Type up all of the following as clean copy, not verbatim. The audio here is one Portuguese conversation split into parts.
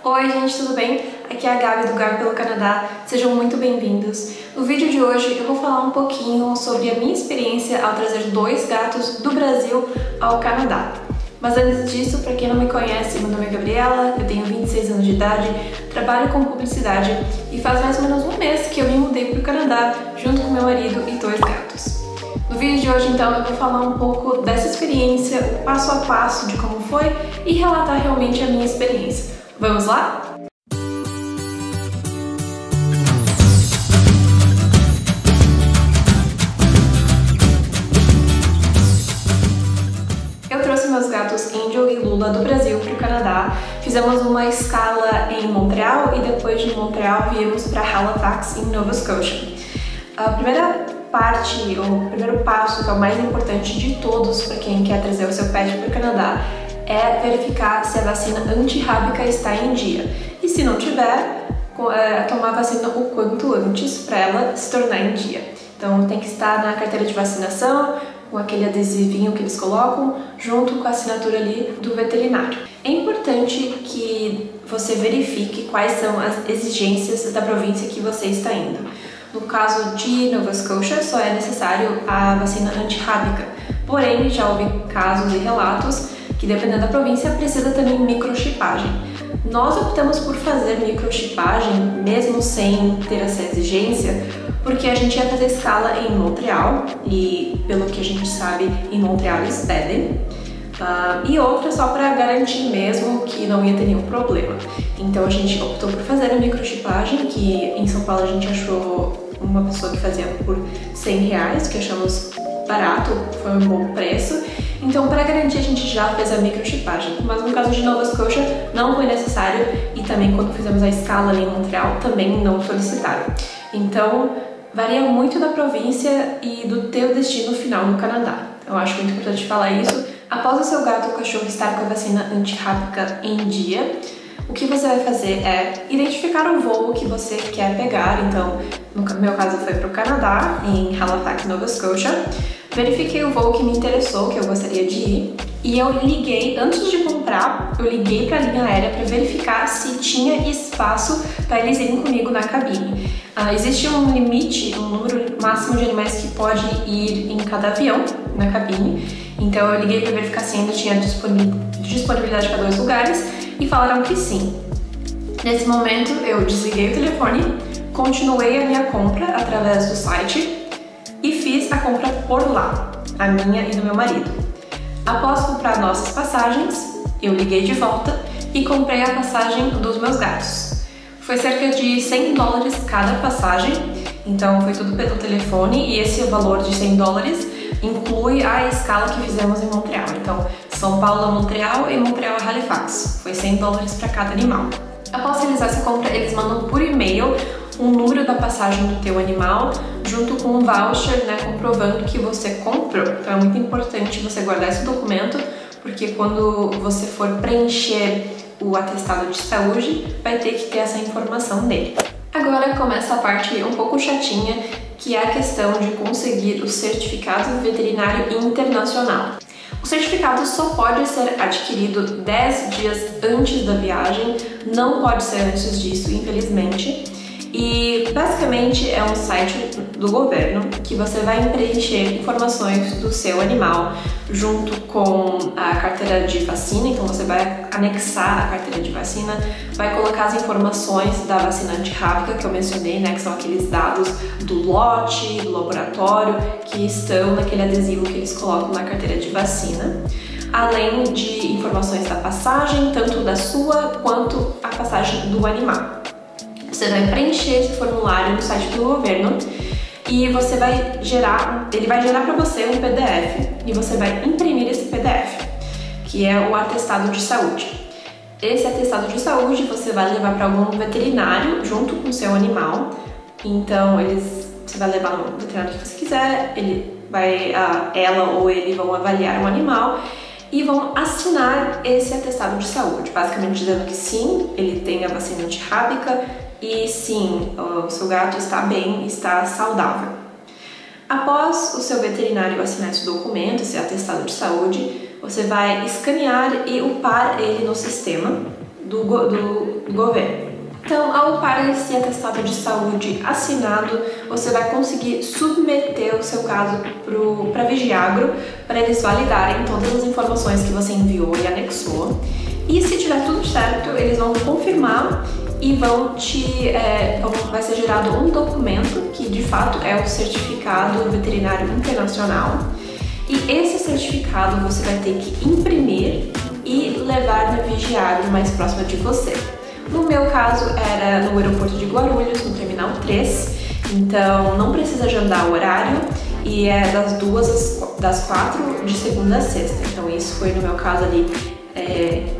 Oi gente, tudo bem? Aqui é a Gabi do Gabi pelo Canadá, sejam muito bem-vindos. No vídeo de hoje eu vou falar um pouquinho sobre a minha experiência ao trazer 2 gatos do Brasil ao Canadá. Mas antes disso, para quem não me conhece, meu nome é Gabriela, eu tenho 26 anos de idade, trabalho com publicidade e faz mais ou menos um mês que eu me mudei para o Canadá junto com meu marido e 2 gatos. No vídeo de hoje, então, eu vou falar um pouco dessa experiência, o passo a passo de como foi e relatar realmente a minha experiência. Vamos lá? Eu trouxe meus gatos Angel e Lula do Brasil para o Canadá. Fizemos uma escala em Montreal e depois de Montreal viemos para Halifax, em Nova Scotia. A primeira parte, o primeiro passo, que é o mais importante de todos para quem quer trazer o seu pet para o Canadá, é verificar se a vacina antirrábica está em dia. E se não tiver, tomar a vacina o quanto antes para ela se tornar em dia. Então tem que estar na carteira de vacinação, com aquele adesivinho que eles colocam, junto com a assinatura ali do veterinário. É importante que você verifique quais são as exigências da província que você está indo. No caso de Nova Scotia, só é necessário a vacina antirrábica. Porém, já houve casos e relatos que, dependendo da província, precisa também microchipagem. Nós optamos por fazer microchipagem, mesmo sem ter essa exigência, porque a gente ia fazer escala em Montreal, e pelo que a gente sabe, em Montreal eles pedem, e outra só para garantir mesmo que não ia ter nenhum problema. Então a gente optou por fazer a microchipagem, que em São Paulo a gente achou uma pessoa que fazia por R$100, que achamos barato, foi um bom preço. Então, para garantir, a gente já fez a microchipagem, mas no caso de Nova Scotia não foi necessário e também quando fizemos a escala ali em Montreal também não solicitaram. Então, varia muito da província e do teu destino final no Canadá. Eu acho muito importante falar isso. Após o seu gato ou cachorro estar com a vacina antirrábica em dia, o que você vai fazer é identificar o voo que você quer pegar. Então, no meu caso foi para o Canadá, em Halifax, Nova Scotia. Verifiquei o voo que me interessou, que eu gostaria de ir, e eu liguei, antes de comprar, eu liguei para a linha aérea para verificar se tinha espaço para eles irem comigo na cabine. Existe um limite, um número máximo de animais que pode ir em cada avião na cabine, então eu liguei para verificar se ainda tinha disponibilidade para 2 lugares e falaram que sim. Nesse momento eu desliguei o telefone, continuei a minha compra através do site e fiz a compra por lá, a minha e do meu marido. Após comprar nossas passagens, eu liguei de volta e comprei a passagem dos meus gatos. Foi cerca de $100 cada passagem, então foi tudo pelo telefone, e esse valor de $100 inclui a escala que fizemos em Montreal. Então, São Paulo a Montreal e Montreal a Halifax. Foi $100 para cada animal. Após realizar essa compra, eles mandam por e-mail um número da passagem do teu animal, junto com um voucher, comprovando que você comprou. Então é muito importante você guardar esse documento, porque quando você for preencher o atestado de saúde, vai ter que ter essa informação dele. Agora começa a parte um pouco chatinha, que é a questão de conseguir o certificado veterinário internacional. O certificado só pode ser adquirido 10 dias antes da viagem, não pode ser antes disso, infelizmente. E basicamente é um site do governo que você vai preencher informações do seu animal junto com a carteira de vacina. Então você vai anexar a carteira de vacina, vai colocar as informações da vacina antirrábica que eu mencionei, que são aqueles dados do lote, do laboratório, que estão naquele adesivo que eles colocam na carteira de vacina, além de informações da passagem, tanto da sua quanto a passagem do animal. Você vai preencher esse formulário no site do governo e você vai ele vai gerar para você um PDF e você vai imprimir esse PDF, que é o atestado de saúde. Esse atestado de saúde você vai levar para algum veterinário junto com o seu animal. Então você vai levar no veterinário que você quiser, ela ou ele vão avaliar o animal e vão assinar esse atestado de saúde, basicamente dizendo que sim, ele tem a vacina antirrábica e sim, o seu gato está bem, está saudável. Após o seu veterinário assinar esse documento, esse atestado de saúde, você vai escanear e upar ele no sistema do governo. Então, ao par esse atestado de saúde assinado, você vai conseguir submeter o seu caso para a Vigiagro, para eles validarem todas as informações que você enviou e anexou. E se tiver tudo certo, eles vão confirmar e vai ser gerado um documento que de fato é o Certificado Veterinário Internacional. E esse certificado você vai ter que imprimir e levar na Vigiagro mais próxima de você. No meu caso era no aeroporto de Guarulhos, no Terminal 3, então não precisa agendar o horário e é das 2 às 4 de segunda a sexta. Então isso foi no meu caso ali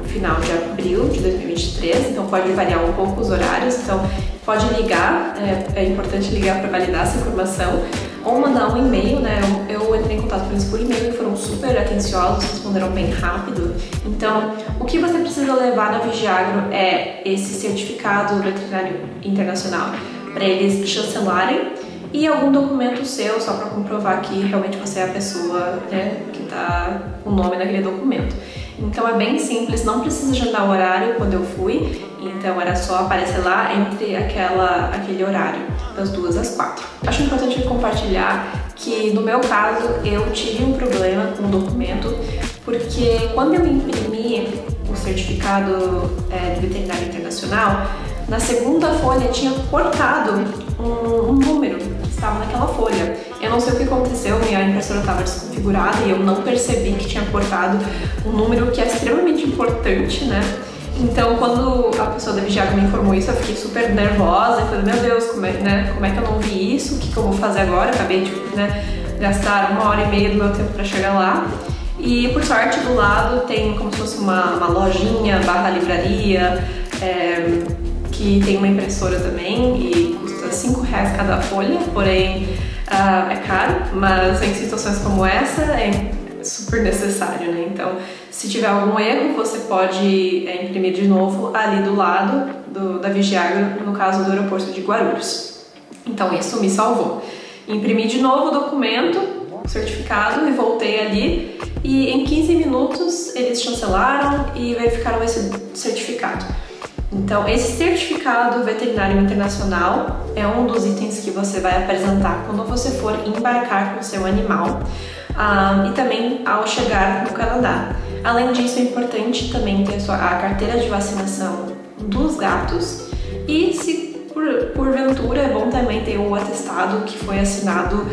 final de abril de 2023, então pode variar um pouco os horários, então pode ligar, é importante ligar para validar essa informação, ou mandar um e-mail, né? Eu entrei em contato com eles por e-mail e foram super atenciosos, responderam bem rápido. Então, o que você precisa levar na Vigiagro é esse certificado veterinário internacional para eles chancelarem e algum documento seu só para comprovar que realmente você é a pessoa, né, que está com o nome naquele documento. Então é bem simples, não precisa agendar o horário quando eu fui, então era só aparecer lá entre aquele horário, das 2 às 4. Acho importante compartilhar que no meu caso eu tive um problema com o documento, porque quando eu imprimi o certificado de veterinário internacional, na segunda folha tinha cortado um número que estava naquela folha. Eu não sei o que aconteceu, minha impressora estava desconfigurada e eu não percebi que tinha cortado um número que é extremamente importante, né? Então, quando a pessoa da Vigiagro me informou isso, eu fiquei super nervosa e falei, meu Deus, como é que eu não vi isso? O que eu vou fazer agora? Eu acabei de gastar 1h30 do meu tempo para chegar lá. E, por sorte, do lado tem como se fosse uma lojinha / livraria, que tem uma impressora também e custa R$5 cada folha, porém é caro, mas em situações como essa é super necessário, né? Então, se tiver algum erro, você pode imprimir de novo ali do lado da Vigiagro, no caso do aeroporto de Guarulhos. Então, isso me salvou. Imprimi de novo o documento, o certificado, e voltei ali, e em 15 minutos eles chancelaram e verificaram esse certificado. Então, esse certificado veterinário internacional é um dos itens que você vai apresentar quando você for embarcar com o seu animal e também ao chegar no Canadá. Além disso, é importante também ter a carteira de vacinação dos gatos e, se porventura, é bom também ter o atestado que foi assinado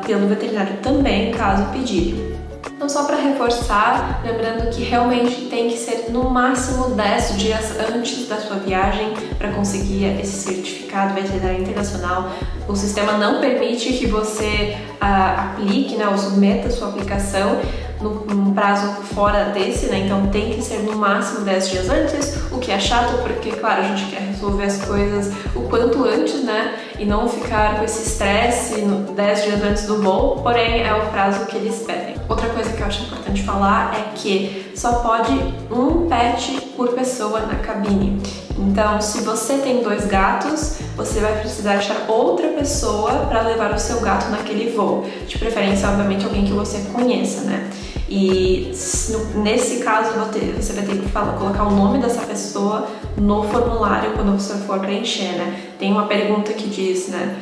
pelo veterinário também, caso pedirem. Então, só para reforçar, lembrando que realmente tem que ser no máximo 10 dias antes da sua viagem para conseguir esse certificado veterinário internacional. O sistema não permite que você aplique, né, ou submeta a sua aplicação num prazo fora desse, né? Então tem que ser no máximo 10 dias antes, o que é chato porque, claro, a gente quer resolver as coisas o quanto antes, né? E não ficar com esse estresse 10 dias antes do voo, porém é o prazo que eles pedem. Outra coisa que eu acho importante falar é que só pode um pet por pessoa na cabine. Então, se você tem 2 gatos, você vai precisar achar outra pessoa para levar o seu gato naquele voo. De preferência, obviamente, alguém que você conheça, né? E nesse caso você vai ter que colocar o nome dessa pessoa no formulário quando você for preencher, né? Tem uma pergunta que diz, né?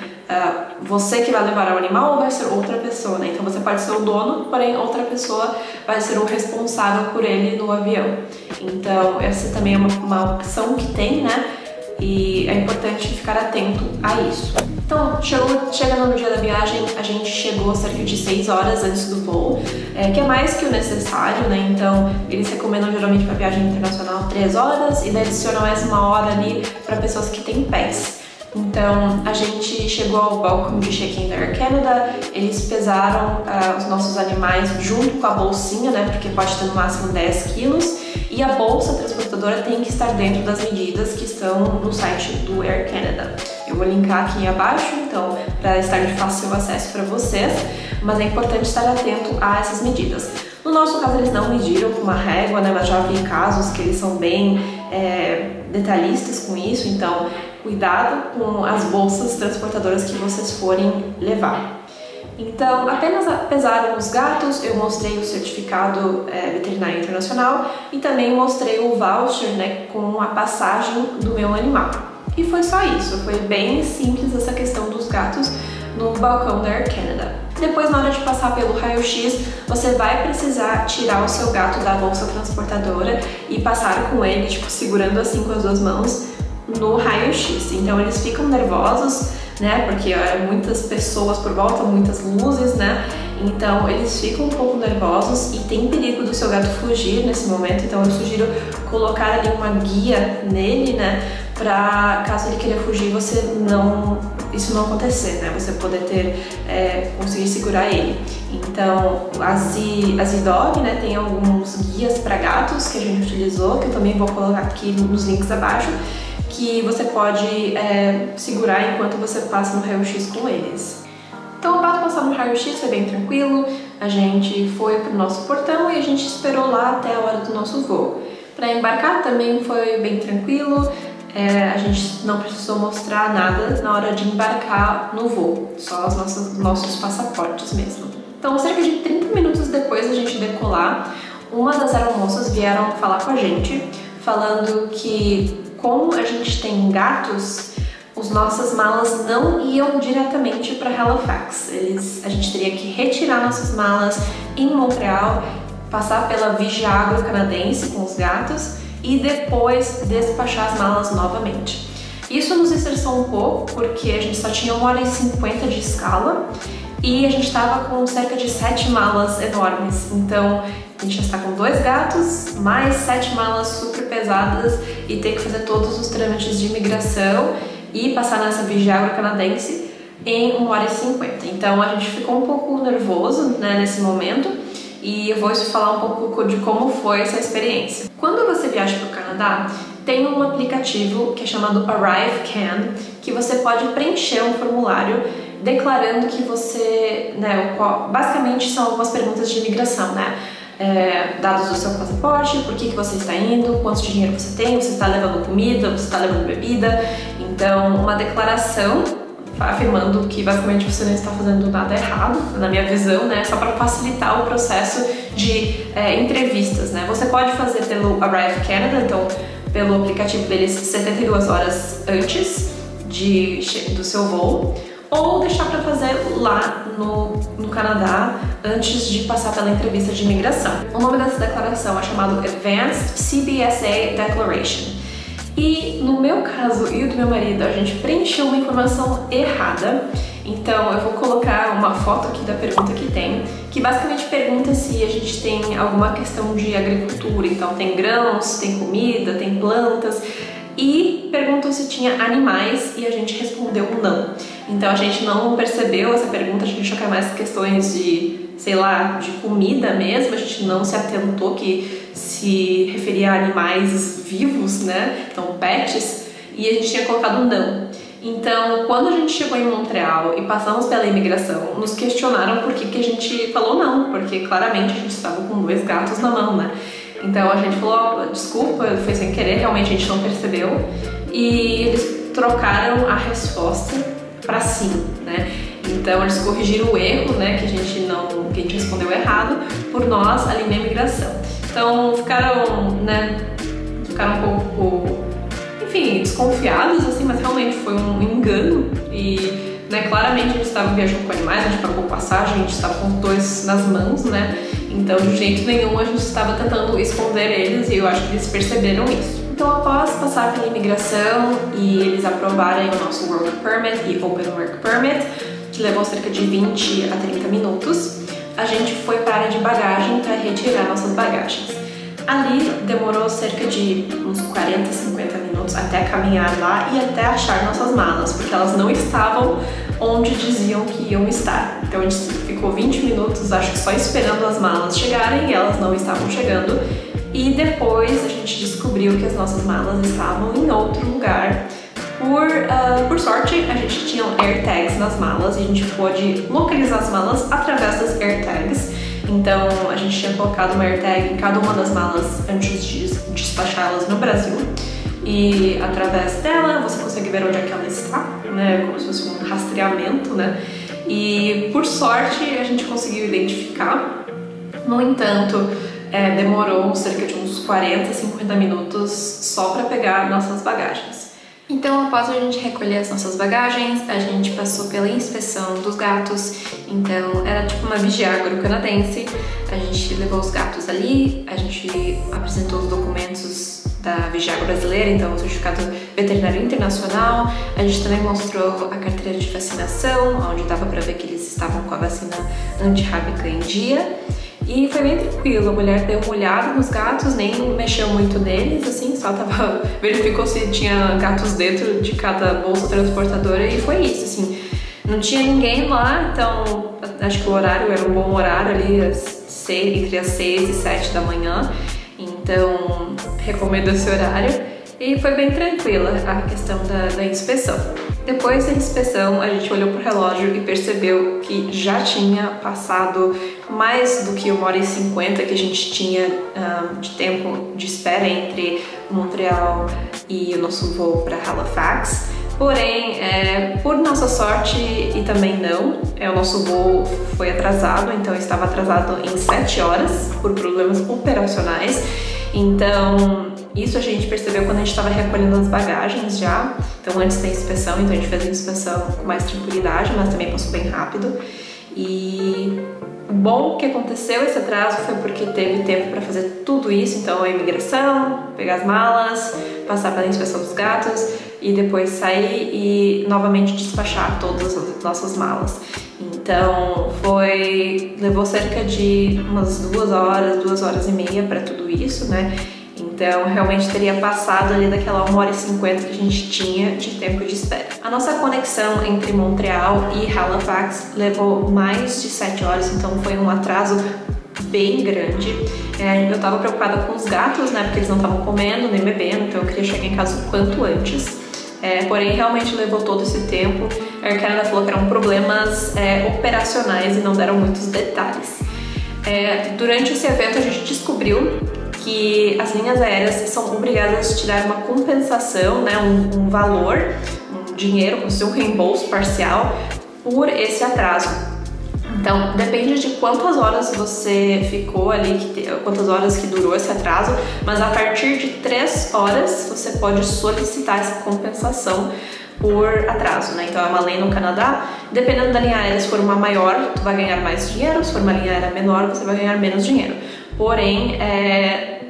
Você que vai levar o animal ou vai ser outra pessoa, né? Então você pode ser o dono, porém outra pessoa vai ser o responsável por ele no avião. Então essa também é uma opção que tem, né? E é importante ficar atento a isso. Então, chegando no dia da viagem, a gente chegou cerca de 6 horas antes do voo, que é mais que o necessário, né? Então, eles recomendam geralmente para viagem internacional 3 horas e daí adicionam mais 1 hora ali para pessoas que têm pets. Então, a gente chegou ao balcão de check-in da Air Canada, eles pesaram os nossos animais junto com a bolsinha, né? Porque pode ter no máximo 10 quilos. E a bolsa transportadora tem que estar dentro das medidas que estão no site do Air Canada. Eu vou linkar aqui abaixo, então, para estar de fácil acesso para vocês, mas é importante estar atento a essas medidas. No nosso caso, eles não mediram com uma régua, né, mas já vi casos que eles são bem detalhistas com isso, então cuidado com as bolsas transportadoras que vocês forem levar. Então, apenas pesaram os gatos, eu mostrei o certificado veterinário internacional e também mostrei o voucher, né, com a passagem do meu animal. E foi só isso, foi bem simples essa questão dos gatos no balcão da Air Canada. Depois, na hora de passar pelo raio-x, você vai precisar tirar o seu gato da bolsa transportadora e passar com ele, tipo, segurando assim com as duas mãos no raio-x. Então eles ficam nervosos, né, porque muitas pessoas por volta, muitas luzes, né, então eles ficam um pouco nervosos e tem perigo do seu gato fugir nesse momento, então eu sugiro colocar ali uma guia nele, né, pra caso ele queira fugir, isso não acontecer, né, você poder conseguir segurar ele. Então a Z-Dog, né, tem alguns guias para gatos que a gente utilizou, que eu também vou colocar aqui nos links abaixo, que você pode segurar enquanto você passa no raio-x com eles. Então, após passar no raio-x foi bem tranquilo, a gente foi para o nosso portão e a gente esperou lá até a hora do nosso voo. Para embarcar também foi bem tranquilo, a gente não precisou mostrar nada na hora de embarcar no voo, só os nossos passaportes mesmo. Então, cerca de 30 minutos depois da gente decolar, uma das aeromoças vieram falar com a gente, falando que como a gente tem gatos, as nossas malas não iam diretamente para Halifax. A gente teria que retirar nossas malas em Montreal, passar pela Vigiagro canadense com os gatos e depois despachar as malas novamente. Isso nos estressou um pouco porque a gente só tinha 1h50 de escala e a gente estava com cerca de 7 malas enormes. Então a gente já está com 2 gatos, mais 7 malas super pesadas e ter que fazer todos os trâmites de imigração e passar nessa Vigiagro canadense em 1h50. Então a gente ficou um pouco nervoso, né, nesse momento e eu vou falar um pouco de como foi essa experiência. Quando você viaja para o Canadá, tem um aplicativo que é chamado ArriveCan, que você pode preencher um formulário declarando que você, né, basicamente são algumas perguntas de imigração, né? Dados do seu passaporte, por que você está indo, quanto de dinheiro você tem, você está levando comida, você está levando bebida. Então, uma declaração afirmando que basicamente você não está fazendo nada errado, na minha visão, né, só para facilitar o processo de entrevistas, né. Você pode fazer pelo Arrive Canada, então pelo aplicativo deles 72 horas antes do seu voo, ou deixar para fazer lá no Canadá antes de passar pela entrevista de imigração. O nome dessa declaração é chamado Advanced CBSA Declaration. E no meu caso e o do meu marido, a gente preencheu uma informação errada. Então eu vou colocar uma foto aqui da pergunta que tem, que basicamente pergunta se a gente tem alguma questão de agricultura. Então tem grãos, tem comida, tem plantas. E perguntou se tinha animais e a gente respondeu não. Então a gente não percebeu essa pergunta, a gente achou que era mais questões de, sei lá, de comida mesmo, a gente não se atentou que se referia a animais vivos, né? Então pets, e a gente tinha colocado não. Então, quando a gente chegou em Montreal e passamos pela imigração, nos questionaram por que a gente falou não, porque claramente a gente estava com 2 gatos na mão, né? Então a gente falou, desculpa, foi sem querer, realmente a gente não percebeu. E eles trocaram a resposta para sim, né? Então eles corrigiram o erro, né, que a gente respondeu errado por nós ali na imigração. Então ficaram um pouco, enfim, desconfiados assim, mas realmente foi um engano e, né, claramente a gente estava viajando com animais, a gente pagou passagem, a gente estava com 2 nas mãos, né? Então, de jeito nenhum, a gente estava tentando esconder eles e eu acho que eles perceberam isso. Então, após passar pela imigração e eles aprovarem o nosso Work Permit e Open Work Permit, que levou cerca de 20 a 30 minutos, a gente foi para a área de bagagem para retirar nossas bagagens. Ali demorou cerca de uns 40, 50 minutos até caminhar lá e até achar nossas malas, porque elas não estavam onde diziam que iam estar. Então a gente ficou 20 minutos, acho que só esperando as malas chegarem e elas não estavam chegando. E depois a gente descobriu que as nossas malas estavam em outro lugar. Por sorte, a gente tinha AirTags nas malas e a gente pôde localizar as malas através das AirTags. Então a gente tinha colocado uma AirTag em cada uma das malas antes de despachá-las no Brasil. E através dela você consegue ver onde é que ela está, né? Como se fosse um rastreamento, né? e por sorte a gente conseguiu identificar. No entanto, demorou cerca de uns 40, 50 minutos só para pegar nossas bagagens. Então, após a gente recolher as nossas bagagens, a gente passou pela inspeção dos gatos. Então, era tipo uma vigia agro-canadense. A gente levou os gatos ali, a gente apresentou os documentos da Vigiago brasileira, então o certificado veterinário internacional. A gente também mostrou a carteira de vacinação, onde dava para ver que eles estavam com a vacina antirrábica em dia. E foi bem tranquilo, a mulher deu uma olhada nos gatos, nem mexeu muito neles, assim, só verificou se tinha gatos dentro de cada bolsa transportadora e foi isso, assim. Não tinha ninguém lá, então acho que o horário era um bom horário ali, entre as 6 e 7 da manhã, então recomendo esse horário. E foi bem tranquila a questão da inspeção. Depois da inspeção, a gente olhou pro relógio e percebeu que já tinha passado mais do que 1h50 que a gente tinha de tempo de espera entre Montreal e o nosso voo para Halifax. Porém, por nossa sorte e também não, o nosso voo foi atrasado, então estava atrasado em 7 horas por problemas operacionais. Então, isso a gente percebeu quando a gente estava recolhendo as bagagens já, então antes da inspeção, então a gente fez a inspeção com mais tranquilidade, mas também passou bem rápido. E o bom que aconteceu esse atraso foi porque teve tempo para fazer tudo isso, então a imigração, pegar as malas, passar pela inspeção dos gatos e depois sair e novamente despachar todas as nossas malas. Então levou cerca de umas 2 horas, 2 horas e meia para tudo isso, né? Então realmente teria passado ali daquela 1h50 que a gente tinha de tempo de espera. A nossa conexão entre Montreal e Halifax levou mais de 7 horas, então foi um atraso bem grande. Eu tava preocupada com os gatos, né? Porque eles não estavam comendo nem bebendo, então eu queria chegar em casa o quanto antes. Porém, realmente levou todo esse tempo. A Air Canada falou que eram problemas operacionais e não deram muitos detalhes. Durante esse evento a gente descobriu que as linhas aéreas são obrigadas a tirar uma compensação, né, um valor, um dinheiro, como se fosse um reembolso parcial por esse atraso. Então, depende de quantas horas você ficou ali, quantas horas que durou esse atraso, mas a partir de 3 horas você pode solicitar essa compensação por atraso, né? Então é uma lei no Canadá, dependendo da linha aérea, se for uma maior, tu vai ganhar mais dinheiro, se for uma linha aérea menor, você vai ganhar menos dinheiro. Porém,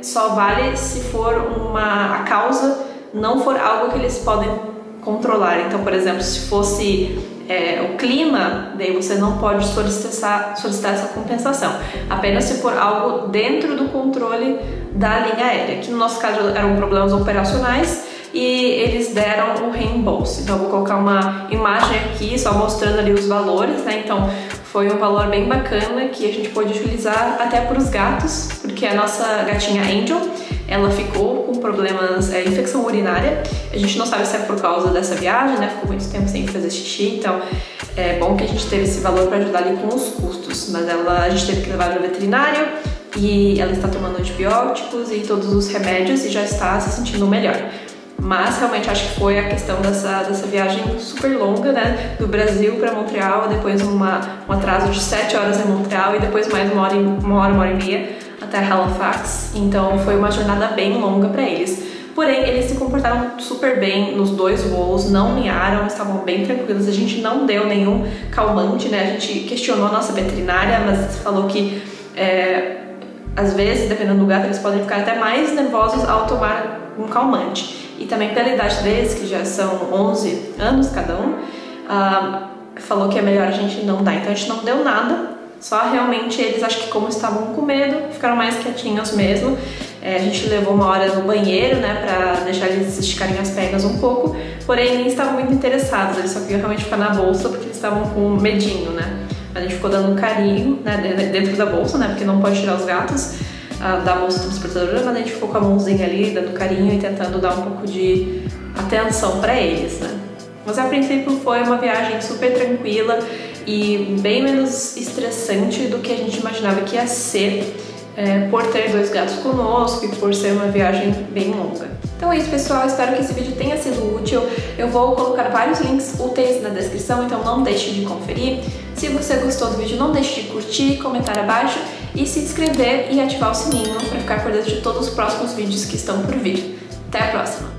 só vale se for a causa não for algo que eles podem controlar. Então, por exemplo, se fosse o clima, daí você não pode solicitar essa compensação. Apenas se for algo dentro do controle da linha aérea, que no nosso caso eram problemas operacionais e eles deram o reembolso. Então eu vou colocar uma imagem aqui só mostrando ali os valores, né? Então foi um valor bem bacana que a gente pôde utilizar até para os gatos, porque a nossa gatinha Angel, ela ficou com problemas, infecção urinária. A gente não sabe se é por causa dessa viagem, né? Ficou muito tempo sem fazer xixi, então é bom que a gente teve esse valor para ajudar ali com os custos. Mas a gente teve que levar no veterinário e ela está tomando antibióticos e todos os remédios e já está se sentindo melhor. Mas realmente acho que foi a questão dessa viagem super longa, né? Do Brasil para Montreal, depois um atraso de 7 horas em Montreal e depois mais uma hora e meia até Halifax. Então foi uma jornada bem longa para eles. Porém, eles se comportaram super bem nos 2 voos, não miaram, estavam bem tranquilos. A gente não deu nenhum calmante, né? A gente questionou a nossa veterinária, mas falou que às vezes, dependendo do gato, eles podem ficar até mais nervosos ao tomar um calmante. E também pela idade deles, que já são 11 anos cada um, falou que é melhor a gente não dar. Então a gente não deu nada, só realmente eles, acho que como estavam com medo, ficaram mais quietinhos mesmo. A gente levou uma hora no banheiro, né, pra deixar eles esticarem as pernas um pouco, porém nem estavam muito interessados, eles só queriam realmente ficar na bolsa porque eles estavam com medinho, né. A gente ficou dando um carinho, né, dentro da bolsa, né, porque não pode tirar os gatos da bolsa transportadora, mas a gente ficou com a mãozinha ali, dando carinho e tentando dar um pouco de atenção pra eles, né. Mas a princípio foi uma viagem super tranquila e bem menos estressante do que a gente imaginava que ia ser, por ter 2 gatos conosco e por ser uma viagem bem longa. Então é isso, pessoal, espero que esse vídeo tenha sido útil. Eu vou colocar vários links úteis na descrição, então não deixe de conferir. Se você gostou do vídeo, não deixe de curtir, comentar abaixo e se inscrever e ativar o sininho para ficar por dentro de todos os próximos vídeos que estão por vir. Até a próxima!